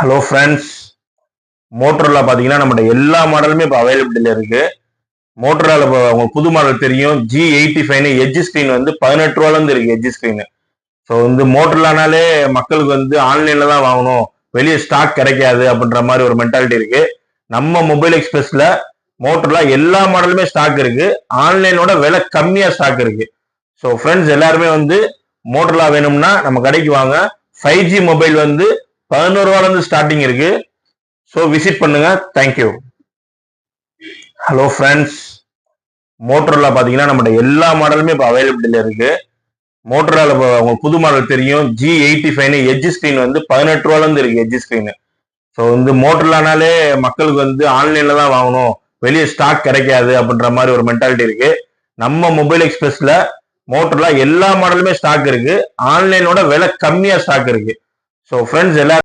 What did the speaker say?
Hello friends, Motorola பார்த்தீங்கன்னா நம்மகிட்ட எல்லா மாடலுமே இப்போ அவைலபிலிட்டியில் இருக்கு. மோட்டரோலா இப்போ உங்களுக்கு புது மாடல் தெரியும், G85 எட்ஜ் ஸ்க்ரீன் வந்து 18 ரூபாலேருந்து இருக்கு எட்ஜ் ஸ்க்ரீன். ஸோ வந்து மோட்டரோலானாலே மக்களுக்கு வந்து ஆன்லைனில் தான் வாங்கணும், வெளியே ஸ்டாக் கிடைக்காது அப்படின்ற மாதிரி ஒரு மென்டாலிட்டி இருக்கு. நம்ம மொபைல் எக்ஸ்பிரஸ்ல மோட்டரோலா எல்லா மாடலுமே ஸ்டாக் இருக்கு, ஆன்லைனோட விலை கம்மியாக ஸ்டாக் இருக்கு. ஸோ ஃப்ரெண்ட்ஸ் எல்லாருமே வந்து மோட்டரோலா வேணும்னா நம்ம கடைக்கு வாங்க. 5G மொபைல் வந்து 11 ரூபாலேருந்து ஸ்டார்டிங் இருக்கு. ஸோ விசிட் பண்ணுங்க. தேங்க்யூ. ஹலோ ஃப்ரெண்ட்ஸ், மோட்டரோலா பார்த்தீங்கன்னா நம்மகிட்ட எல்லா மாடலுமே இப்போ அவைலபிலிட்டியில் இருக்கு. மோட்டரோலா இப்போ உங்களுக்கு புது மாடல் தெரியும், G85 எட்ஜ் ஸ்க்ரீன் வந்து 18 ரூபாலேருந்து இருக்கு எட்ஜ் ஸ்க்ரீன். ஸோ வந்து மோட்டரோலானாலே மக்களுக்கு வந்து ஆன்லைனில் தான் வாங்கணும், வெளியே ஸ்டாக் கிடைக்காது அப்படின்ற மாதிரி ஒரு மென்டாலிட்டி இருக்கு. நம்ம மொபைல் எக்ஸ்பிரஸ்ல மோட்டரோலா எல்லா மாடலுமே ஸ்டாக் இருக்கு, ஆன்லைனோட விலை கம்மியாக ஸ்டாக் இருக்கு. ஸோ ஃப்ரெண்ட்ஸ் எல்லாரும்